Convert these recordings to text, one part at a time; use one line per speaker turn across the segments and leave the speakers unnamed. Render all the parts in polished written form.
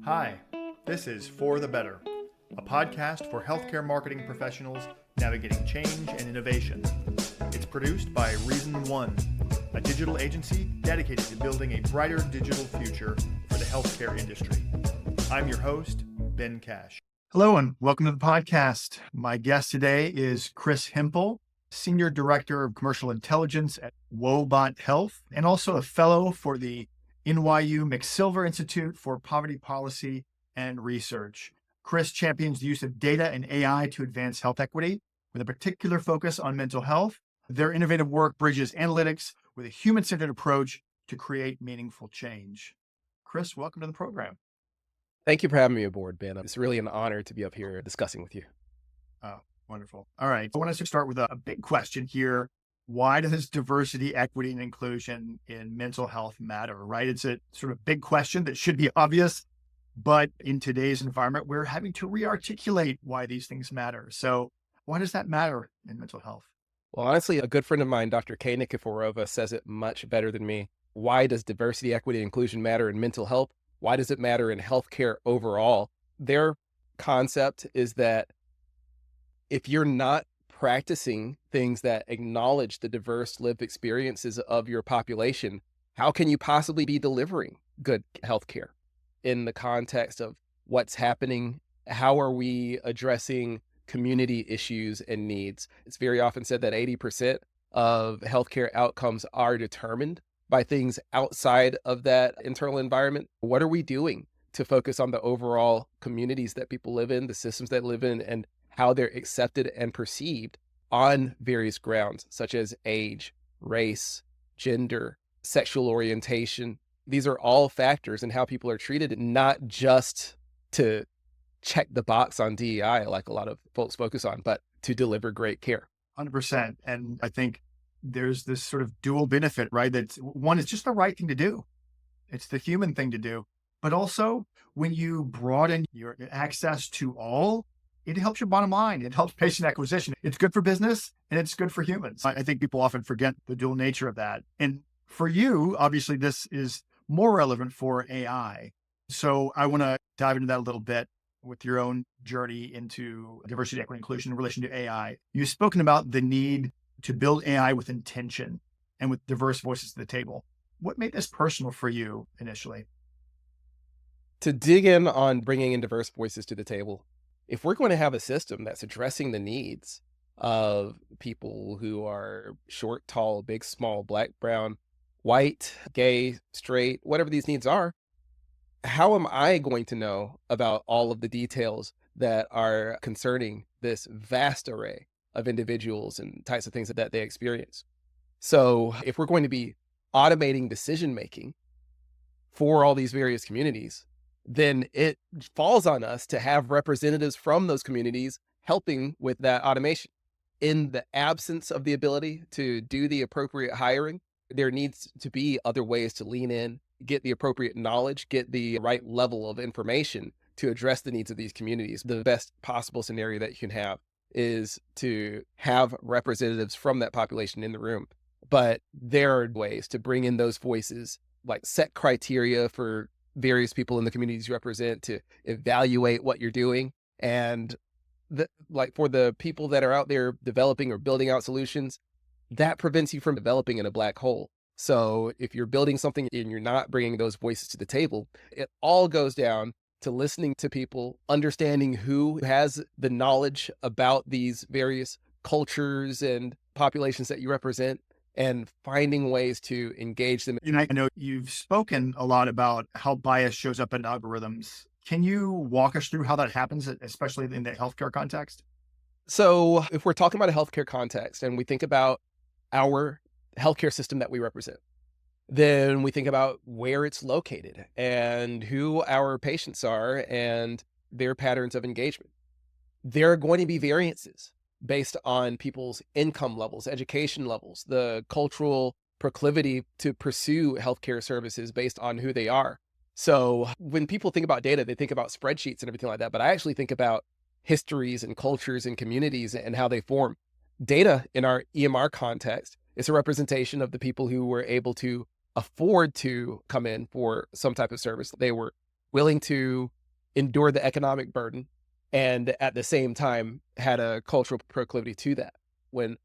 Hi, this is For the Better, a podcast for healthcare marketing professionals navigating change and innovation. It's produced by Reason One, a digital agency dedicated to building a brighter digital future for the healthcare industry. I'm your host, Ben Cash. Hello and welcome to the podcast. My guest today is Chris Hempel, Senior Director of Commercial Intelligence at Woebot Health, and also a fellow for the NYU McSilver Institute for Poverty Policy and Research. Chris champions the use of data and AI to advance health equity with a particular focus on mental health. Their innovative work bridges analytics with a human-centered approach to create meaningful change. Chris, welcome to the program.
Thank you for having me aboard, Ben. It's really an honor to be up here discussing with you.
Oh, wonderful. All right. I want us to start with a big question here. Why does diversity, equity, and inclusion in mental health matter, right? It's a sort of big question that should be obvious, but in today's environment, we're having to re-articulate why these things matter. So why does that matter in mental health?
Well, honestly, a good friend of mine, Dr. Kay Nikiforova, says it much better than me. Why does diversity, equity, and inclusion matter in mental health? Why does it matter in healthcare overall? Their concept is that if you're not practicing things that acknowledge the diverse lived experiences of your population, how can you possibly be delivering good healthcare in the context of what's happening? How are we addressing community issues and needs? It's very often said that 80% of healthcare outcomes are determined by things outside of that internal environment. What are we doing to focus on the overall communities that people live in, the systems that live in, and how they're accepted and perceived on various grounds, such as age, race, gender, sexual orientation? These are all factors in how people are treated, not just to check the box on DEI, like a lot of folks focus on, but to deliver great care.
100%. And I think there's this sort of dual benefit, right? That one is just the right thing to do. It's the human thing to do. But also when you broaden your access to all, it helps your bottom line. It helps patient acquisition. It's good for business and it's good for humans. I think people often forget the dual nature of that. And for you, obviously, this is more relevant for AI. So I want to dive into that a little bit with your own journey into diversity, equity, inclusion in relation to AI. You've spoken about the need to build AI with intention and with diverse voices at the table. What made this personal for you initially?
To dig in on bringing in diverse voices to the table, if we're going to have a system that's addressing the needs of people who are short, tall, big, small, black, brown, white, gay, straight, whatever these needs are, how am I going to know about all of the details that are concerning this vast array of individuals and types of things that they experience? So if we're going to be automating decision-making for all these various communities, then it falls on us to have representatives from those communities helping with that automation. In the absence of the ability to do the appropriate hiring, there needs to be other ways to lean in, get the appropriate knowledge, get the right level of information to address the needs of these communities. The best possible scenario that you can have is to have representatives from that population in the room. But there are ways to bring in those voices, like set criteria for various people in the communities you represent to evaluate what you're doing. And like for the people that are out there developing or building out solutions, that prevents you from developing in a black hole. So if you're building something and you're not bringing those voices to the table, it all goes down to listening to people, understanding who has the knowledge about these various cultures and populations that you represent, and finding ways to engage them.
And I know you've spoken a lot about how bias shows up in algorithms. Can you walk us through how that happens, especially in the healthcare context?
So if we're talking about a healthcare context and we think about our healthcare system that we represent, then we think about where it's located and who our patients are and their patterns of engagement. There are going to be variances based on people's income levels, education levels, the cultural proclivity to pursue healthcare services based on who they are. So when people think about data, they think about spreadsheets and everything like that. But I actually think about histories and cultures and communities and how they form. Data in our EMR context is a representation of the people who were able to afford to come in for some type of service. They were willing to endure the economic burden, and at the same time had a cultural proclivity to that. When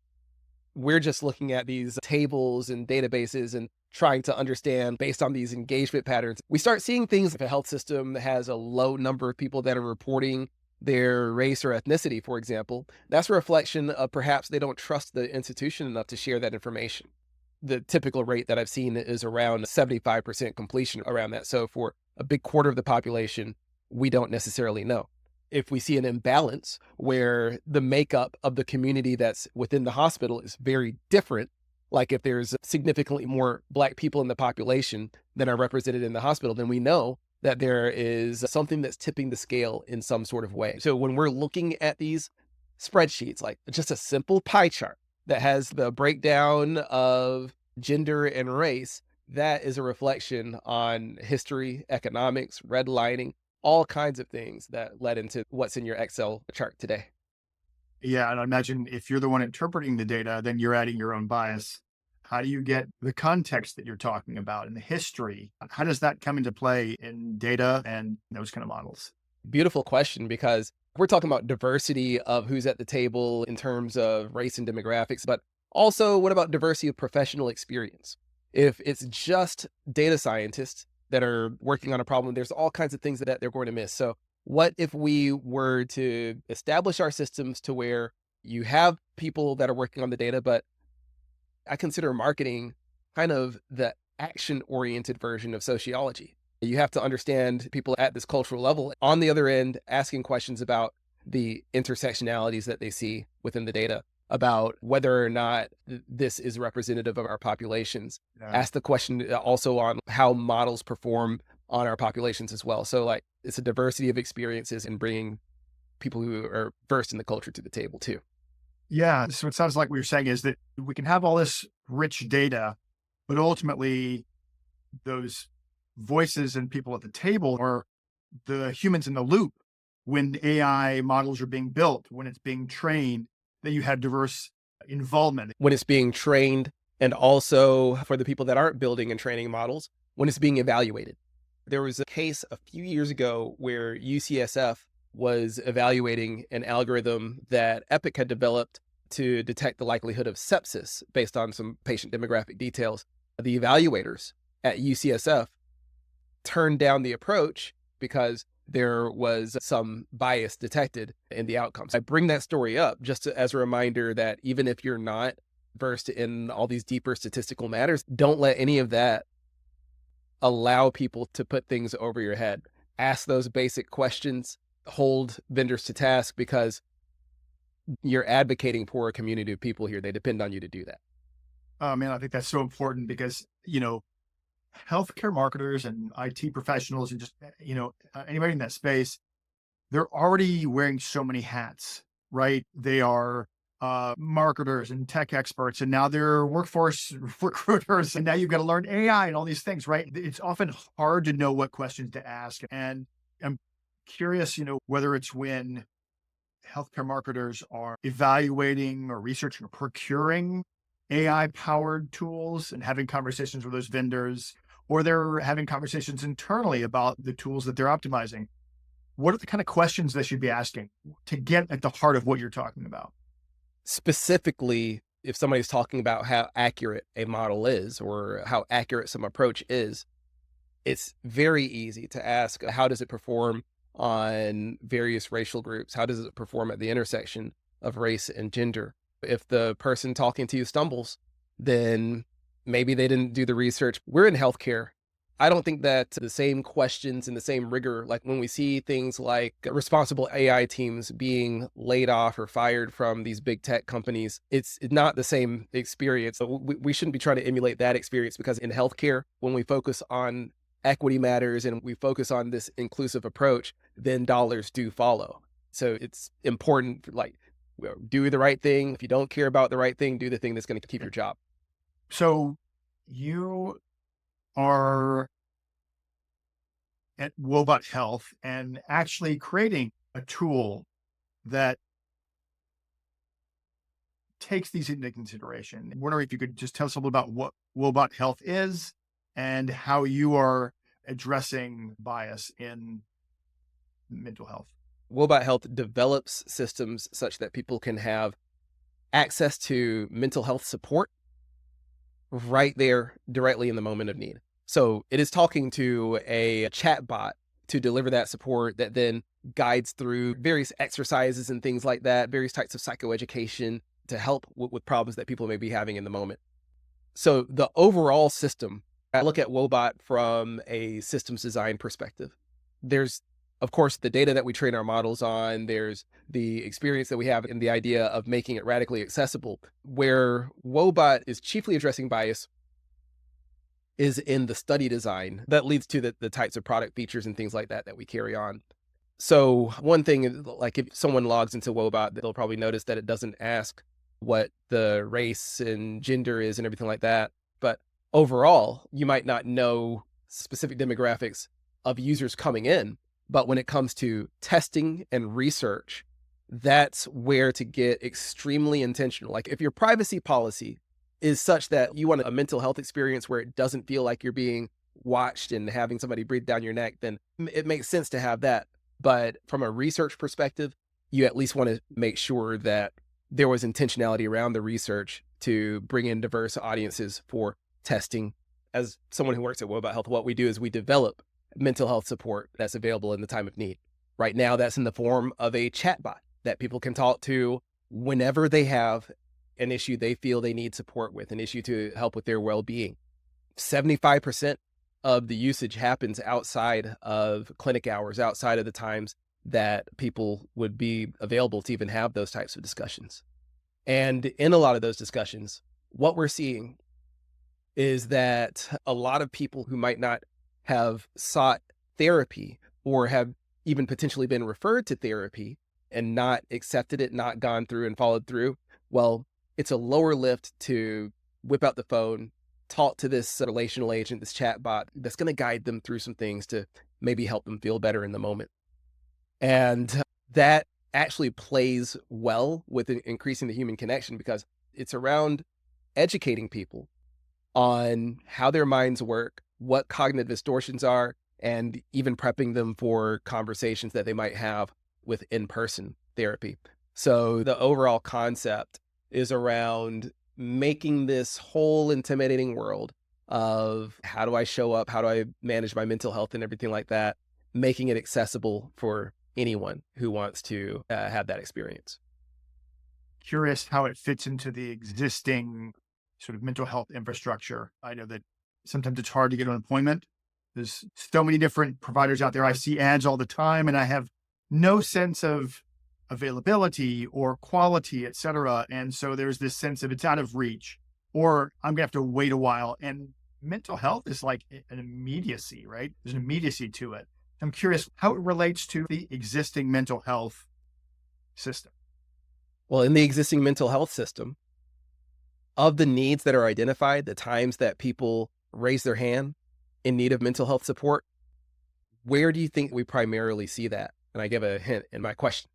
we're just looking at these tables and databases and trying to understand based on these engagement patterns, we start seeing things like a health system that has a low number of people that are reporting their race or ethnicity, for example. That's a reflection of perhaps they don't trust the institution enough to share that information. The typical rate that I've seen is around 75% completion around that. So for a big quarter of the population, we don't necessarily know. If we see an imbalance where the makeup of the community that's within the hospital is very different, like if there's significantly more Black people in the population than are represented in the hospital, then we know that there is something that's tipping the scale in some sort of way. So when we're looking at these spreadsheets, like just a simple pie chart that has the breakdown of gender and race, that is a reflection on history, economics, redlining, all kinds of things that led into what's in your Excel chart today.
Yeah, and I imagine if you're the one interpreting the data, then you're adding your own bias. How do you get the context that you're talking about and the history? How does that come into play in data and those kind of models?
Beautiful question, because we're talking about diversity of who's at the table in terms of race and demographics, but also what about diversity of professional experience? If it's just data scientists that are working on a problem, there's all kinds of things that they're going to miss. So what if we were to establish our systems to where you have people that are working on the data, but I consider marketing kind of the action-oriented version of sociology. You have to understand people at this cultural level on the other end, asking questions about the intersectionalities that they see within the data, about whether or not this is representative of our populations.
Yeah.
Ask the question also on how models perform on our populations as well. So like it's a diversity of experiences and bringing people who are versed in the culture to the table too.
Yeah. So it sounds like what you're saying is that we can have all this rich data, but ultimately those voices and people at the table are the humans in the loop. When AI models are being built, when it's being trained, that you have diverse involvement.
When it's being trained, and also for the people that aren't building and training models, when it's being evaluated. There was a case a few years ago where UCSF was evaluating an algorithm that Epic had developed to detect the likelihood of sepsis based on some patient demographic details. The evaluators at UCSF turned down the approach because there was some bias detected in the outcomes. I bring that story up just as a reminder that even if you're not versed in all these deeper statistical matters, don't let any of that allow people to put things over your head. Ask those basic questions, hold vendors to task, because you're advocating for a community of people here. They depend on you to do that.
Oh man, I think that's so important because, healthcare marketers and IT professionals and just, anybody in that space, they're already wearing so many hats, right? They are marketers and tech experts, and now they're workforce recruiters, and now you've got to learn AI and all these things, right? It's often hard to know what questions to ask. And I'm curious, whether it's when healthcare marketers are evaluating or researching or procuring AI powered tools and having conversations with those vendors, or they're having conversations internally about the tools that they're optimizing. What are the kind of questions they should be asking to get at the heart of what you're talking about?
Specifically, if somebody's talking about how accurate a model is or how accurate some approach is, it's very easy to ask, how does it perform on various racial groups? How does it perform at the intersection of race and gender? If the person talking to you stumbles, then maybe they didn't do the research. We're in healthcare. I don't think that the same questions and the same rigor, like when we see things like responsible AI teams being laid off or fired from these big tech companies, it's not the same experience. So we shouldn't be trying to emulate that experience, because in healthcare, when we focus on equity matters and we focus on this inclusive approach, then dollars do follow. So it's important, like, do the right thing. If you don't care about the right thing, do the thing that's going to keep your job.
So you are at Woebot Health and actually creating a tool that takes these into consideration. I'm wondering if you could just tell us a little about what Woebot Health is and how you are addressing bias in mental health?
Woebot Health develops systems such that people can have access to mental health support right there directly in the moment of need. So it is talking to a chat bot to deliver that support that then guides through various exercises and things like that, various types of psychoeducation to help with problems that people may be having in the moment. So the overall system, I look at Woebot from a systems design perspective. There's, of course, the data that we train our models on. There's the experience that we have in the idea of making it radically accessible. Where Woebot is chiefly addressing bias is in the study design that leads to the types of product features and things like that that we carry on. So one thing, like if someone logs into Woebot, they'll probably notice that it doesn't ask what the race and gender is and everything like that. But overall, you might not know specific demographics of users coming in. But when it comes to testing and research, that's where to get extremely intentional. Like if your privacy policy is such that you want a mental health experience where it doesn't feel like you're being watched and having somebody breathe down your neck, then it makes sense to have that. But from a research perspective, you at least want to make sure that there was intentionality around the research to bring in diverse audiences for testing. As someone who works at Woebot Health, what we do is we develop mental health support that's available in the time of need. Right now, that's in the form of a chatbot that people can talk to whenever they have an issue they feel they need support with, an issue to help with their well-being. 75% of the usage happens outside of clinic hours, outside of the times that people would be available to even have those types of discussions. And in a lot of those discussions, what we're seeing is that a lot of people who might not have sought therapy or have even potentially been referred to therapy and not accepted it, not gone through and followed through, well, it's a lower lift to whip out the phone, talk to this relational agent, this chat bot that's going to guide them through some things to maybe help them feel better in the moment. And that actually plays well with increasing the human connection because it's around educating people on how their minds work, what cognitive distortions are, and even prepping them for conversations that they might have with in-person therapy. So the overall concept is around making this whole intimidating world of how do I show up, how do I manage my mental health and everything like that, making it accessible for anyone who wants to have that experience.
Curious how it fits into the existing sort of mental health infrastructure. I know that sometimes it's hard to get an appointment. There's so many different providers out there. I see ads all the time and I have no sense of availability or quality, et cetera. And so there's this sense of it's out of reach or I'm gonna have to wait a while. And mental health is like an immediacy, right? There's an immediacy to it. I'm curious how it relates to the existing mental health system.
Well, in the existing mental health system, of the needs that are identified, the times that people raise their hand in need of mental health support, where do you think we primarily see that? And I give a hint in my question.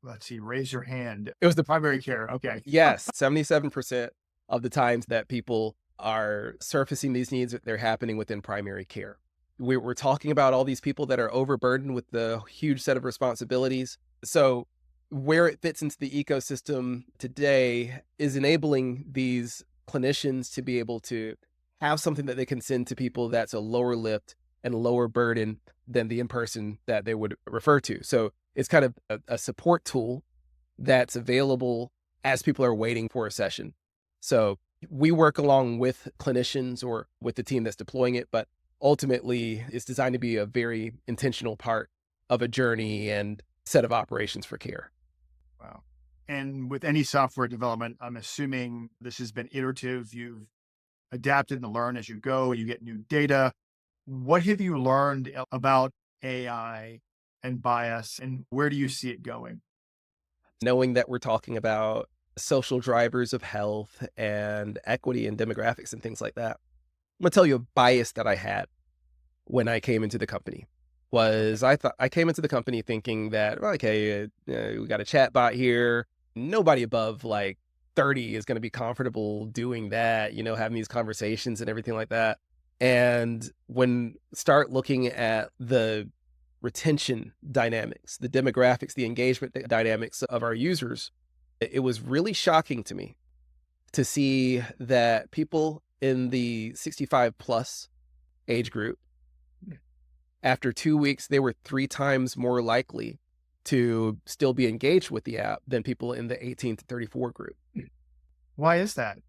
Let's see, raise your hand.
It was the
Primary care. Okay.
Yes, 77% of the times that people are surfacing these needs, they're happening within primary care. We're talking about all these people that are overburdened with the huge set of responsibilities. So where it fits into the ecosystem today is enabling these clinicians to be able to have something that they can send to people that's a lower lift and lower burden than the in-person that they would refer to. So it's kind of a support tool that's available as people are waiting for a session. So we work along with clinicians or with the team that's deploying it, but ultimately it's designed to be a very intentional part of a journey and set of operations for care.
Wow. And with any software development, I'm assuming this has been iterative. You've adapted and learned as you go and you get new data. What have you learned about AI and bias and where do you see it going?
Knowing that we're talking about social drivers of health and equity and demographics and things like that, I'm gonna tell you a bias that I had when I came into the company was I came into the company thinking that, okay, we got a chat bot here, nobody above like 30 is going to be comfortable doing that, having these conversations and everything like that. And when start looking at the retention dynamics, the demographics, the engagement dynamics of our users, it was really shocking to me to see that people in the 65 plus age group, after 2 weeks, they were 3 times more likely to still be engaged with the app than people in the 18 to 34 group.
Why is that?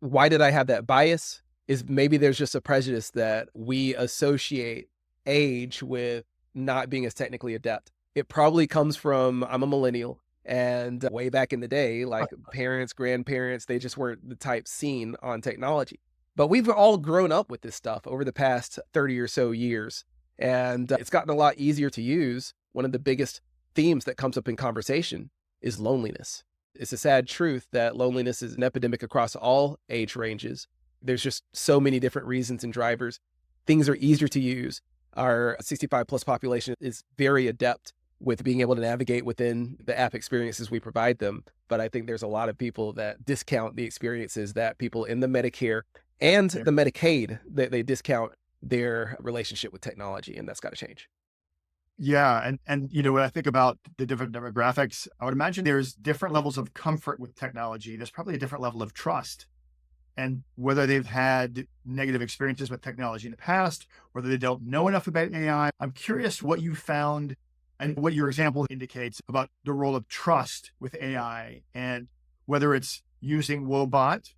Why did I have that bias? Is maybe there's just a prejudice that we associate age with not being as technically adept. It probably comes from, I'm a millennial, and way back in the day, like parents, grandparents, they just weren't the type seen on technology. But we've all grown up with this stuff over the past 30 or so years, and it's gotten a lot easier to use. One of the biggest themes that comes up in conversation is loneliness. It's a sad truth that loneliness is an epidemic across all age ranges. There's just so many different reasons and drivers. Things are easier to use. Our 65 plus population is very adept with being able to navigate within the app experiences we provide them. But I think there's a lot of people that discount the experiences that people in the Medicare and the Medicaid, that they discount their relationship with technology, and that's got to change.
Yeah. And when I think about the different demographics, I would imagine there's different levels of comfort with technology. There's probably a different level of trust. And whether they've had negative experiences with technology in the past, whether they don't know enough about AI, I'm curious what you found and what your example indicates about the role of trust with AI, and whether it's using Woebot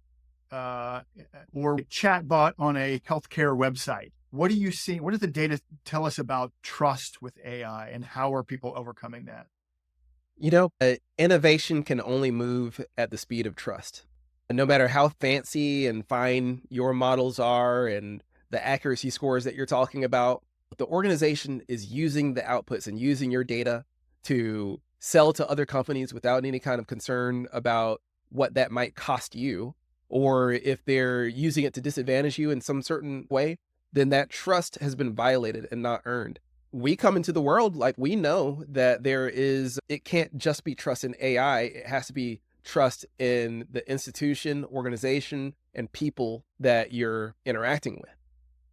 or chatbot on a healthcare website. What do you see? What does the data tell us about trust with AI, and how are people overcoming that?
Innovation can only move at the speed of trust. And no matter how fancy and fine your models are and the accuracy scores that you're talking about, the organization is using the outputs and using your data to sell to other companies without any kind of concern about what that might cost you, or if they're using it to disadvantage you in some certain way, then that trust has been violated and not earned. We come into the world like we know that it can't just be trust in AI. It has to be trust in the institution, organization, and people that you're interacting with.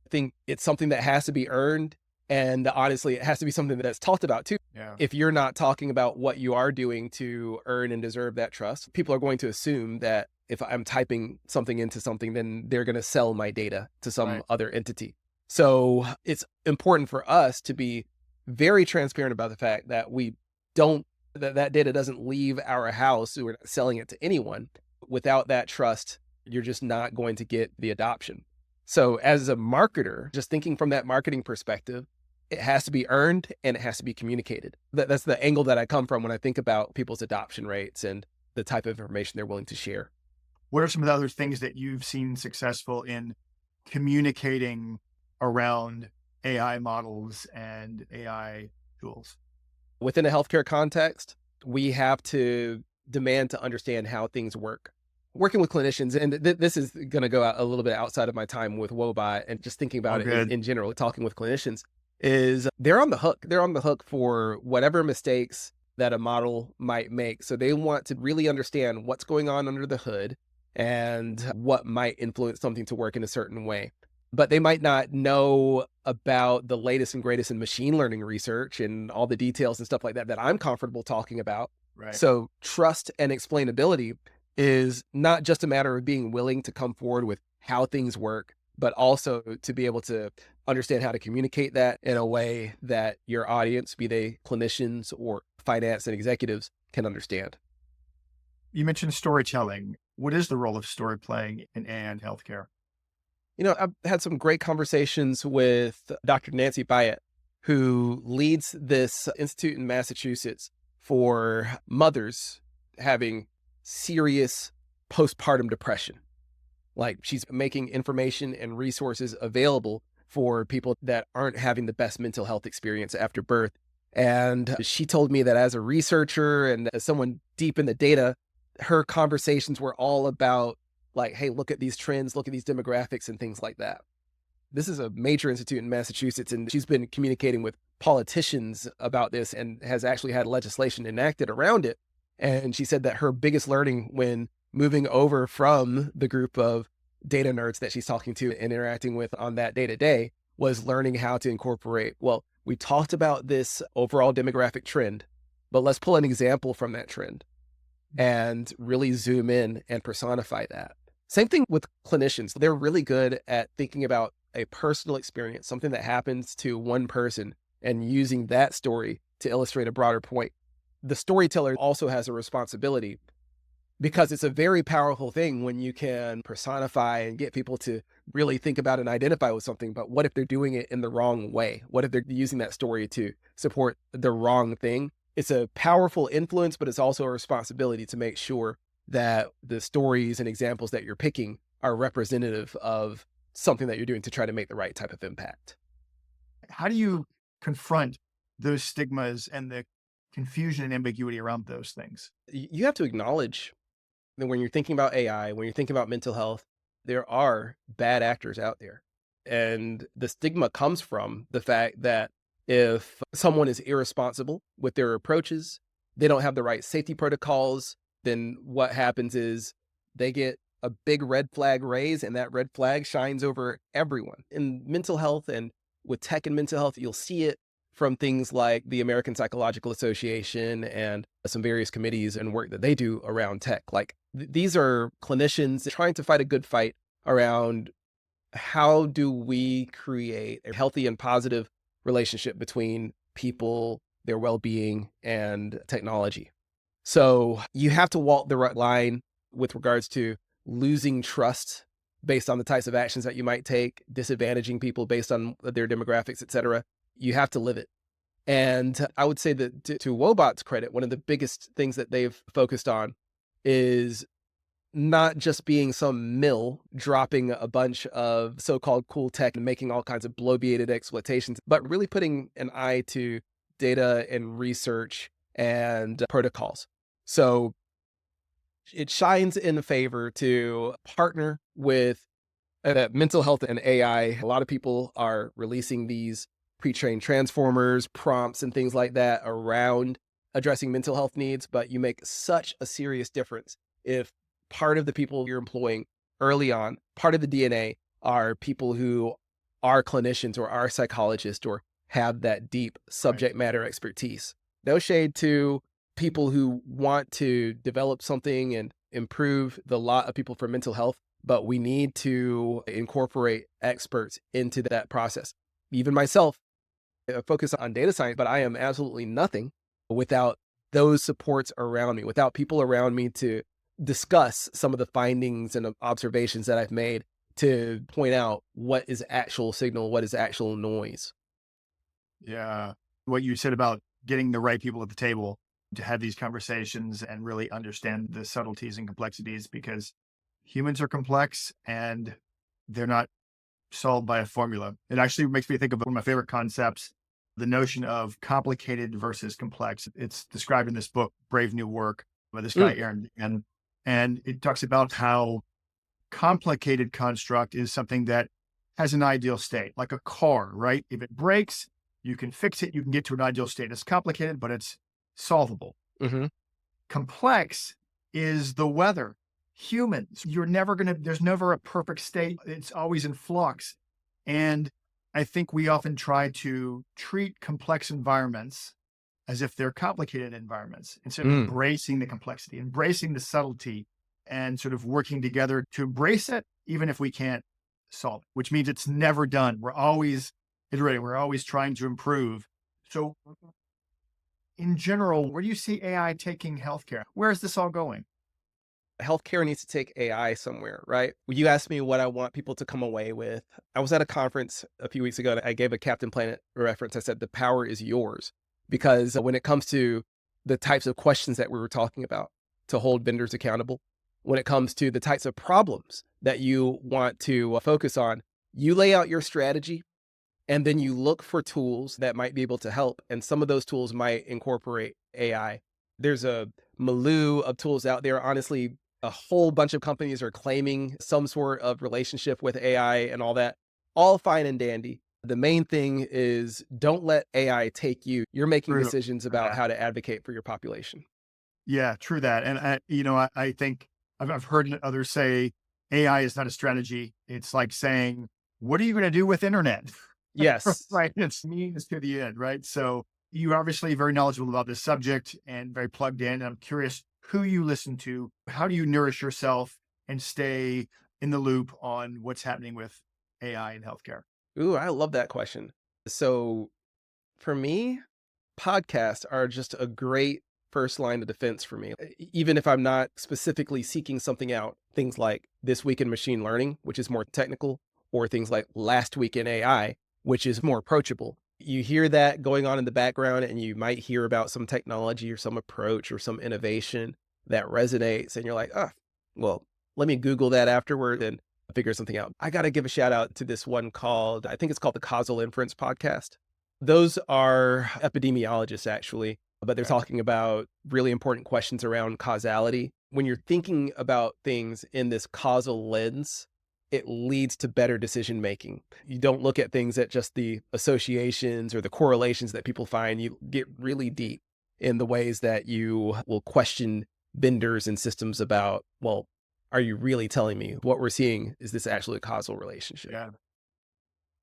I think it's something that has to be earned. And honestly, it has to be something that's talked about too.
Yeah.
If you're not talking about what you are doing to earn and deserve that trust, people are going to assume that if I'm typing something into something, then they're going to sell my data to some other entity. So it's important for us to be very transparent about the fact that that data doesn't leave our house. We're not selling it to anyone. Without that trust, you're just not going to get the adoption. So as a marketer, just thinking from that marketing perspective, it has to be earned and it has to be communicated. That's the angle that I come from when I think about people's adoption rates and the type of information they're willing to share.
What are some of the other things that you've seen successful in communicating around AI models and AI tools?
Within a healthcare context, we have to demand to understand how things work. Working with clinicians, and this is going to go out a little bit outside of my time with Woebot, and just thinking about it in general, talking with clinicians, is they're on the hook. They're on the hook for whatever mistakes that a model might make. So they want to really understand what's going on under the hood and what might influence something to work in a certain way. But they might not know about the latest and greatest in machine learning research and all the details and stuff like that I'm comfortable talking about.
Right.
So trust and explainability is not just a matter of being willing to come forward with how things work, but also to be able to understand how to communicate that in a way that your audience, be they clinicians or finance and executives, can understand.
You mentioned storytelling. What is the role of story playing in AI and healthcare?
I've had some great conversations with Dr. Nancy Byatt, who leads this institute in Massachusetts for mothers having serious postpartum depression. Like, she's making information and resources available for people that aren't having the best mental health experience after birth. And she told me that as a researcher and as someone deep in the data, her conversations were all about like, hey, look at these trends, look at these demographics and things like that. This is a major institute in Massachusetts, and she's been communicating with politicians about this and has actually had legislation enacted around it. And she said that her biggest learning when moving over from the group of data nerds that she's talking to and interacting with on that day to day was learning how to incorporate, well, we talked about this overall demographic trend, but let's pull an example from that trend and really zoom in and personify that. Same thing with clinicians. They're really good at thinking about a personal experience, something that happens to one person, and using that story to illustrate a broader point. The storyteller also has a responsibility, because it's a very powerful thing when you can personify and get people to really think about and identify with something. But what if they're doing it in the wrong way? What if they're using that story to support the wrong thing? It's a powerful influence, but it's also a responsibility to make sure that the stories and examples that you're picking are representative of something that you're doing to try to make the right type of impact.
How do you confront those stigmas and the confusion and ambiguity around those things?
You have to acknowledge that when you're thinking about AI, when you're thinking about mental health, there are bad actors out there. And the stigma comes from the fact that if someone is irresponsible with their approaches, they don't have the right safety protocols, then what happens is they get a big red flag raised, and that red flag shines over everyone. In mental health and with tech and mental health, you'll see it from things like the American Psychological Association and some various committees and work that they do around tech. Like these are clinicians trying to fight a good fight around how do we create a healthy and positive relationship between people, their well-being, and technology. So you have to walk the right line with regards to losing trust based on the types of actions that you might take, disadvantaging people based on their demographics, et cetera. You have to live it. And I would say that to Woebot's credit, one of the biggest things that they've focused on is not just being some mill dropping a bunch of so-called cool tech and making all kinds of bloviated exploitations, but really putting an eye to data and research and protocols. So it shines in favor to partner with mental health and AI. A lot of people are releasing these pre-trained transformers, prompts, and things like that around addressing mental health needs, but you make such a serious difference if part of the people you're employing early on, part of the DNA, are people who are clinicians or are psychologists or have that deep subject matter expertise. No shade to people who want to develop something and improve the lot of people for mental health, but we need to incorporate experts into that process. Even myself, I focus on data science, but I am absolutely nothing without those supports around me, without people around me to discuss some of the findings and observations that I've made, to point out what is actual signal, what is actual noise.
Yeah. What you said about getting the right people at the table to have these conversations and really understand the subtleties and complexities, because humans are complex and they're not solved by a formula. It actually makes me think of one of my favorite concepts, the notion of complicated versus complex. It's described in this book, Brave New Work, by this guy, Aaron. And it talks about how complicated construct is something that has an ideal state, like a car, right? If it breaks, you can fix it. You can get to an ideal state. It's complicated, but it's solvable.
Mm-hmm.
Complex is the weather. Humans, there's never a perfect state. It's always in flux. And I think we often try to treat complex environments as if they're complicated environments, instead of embracing the complexity, embracing the subtlety, and sort of working together to embrace it, even if we can't solve it, which means it's never done. We're always iterating. We're always trying to improve. So in general, where do you see AI taking healthcare? Where is this all going?
Healthcare needs to take AI somewhere, right? You asked me what I want people to come away with. I was at a conference a few weeks ago and I gave a Captain Planet reference. I said, the power is yours. Because when it comes to the types of questions that we were talking about, to hold vendors accountable, when it comes to the types of problems that you want to focus on, you lay out your strategy and then you look for tools that might be able to help. And some of those tools might incorporate AI. There's a milieu of tools out there. Honestly, a whole bunch of companies are claiming some sort of relationship with AI and all that. All fine and dandy. The main thing is don't let AI take you. You're making decisions about how to advocate for your population.
Yeah, true that. And I think I've heard others say AI is not a strategy. It's like saying, what are you going to do with internet?
Yes.
Right. It's means to the end. Right. So you're obviously very knowledgeable about this subject and very plugged in. I'm curious who you listen to. How do you nourish yourself and stay in the loop on what's happening with AI in healthcare?
Ooh, I love that question. So for me, podcasts are just a great first line of defense for me. Even if I'm not specifically seeking something out, things like This Week in Machine Learning, which is more technical, or things like Last Week in AI, which is more approachable. You hear that going on in the background, and you might hear about some technology or some approach or some innovation that resonates, and you're like, oh, well, let me Google that afterward and figure something out. I got to give a shout out to this one called, I think it's called the Causal Inference Podcast. Those are epidemiologists, actually, but they're
Okay.
talking about really important questions around causality. When you're thinking about things in this causal lens, it leads to better decision making. You don't look at things at just the associations or the correlations that people find. You get really deep in the ways that you will question vendors and systems about, well, are you really telling me what we're seeing? Is this actually a causal relationship?
Yeah.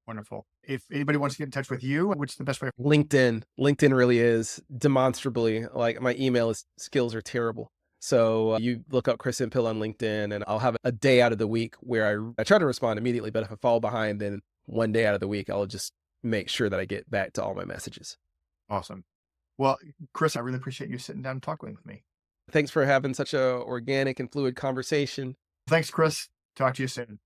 Wonderful. If anybody wants to get in touch with you, what's the best way?
LinkedIn really is demonstrably like my skills are terrible. So you look up Chris Hemphill on LinkedIn and I'll have a day out of the week where I try to respond immediately, but if I fall behind, then one day out of the week, I'll just make sure that I get back to all my messages.
Awesome. Well, Chris, I really appreciate you sitting down and talking with me.
Thanks for having such a organic and fluid conversation.
Thanks, Chris. Talk to you soon.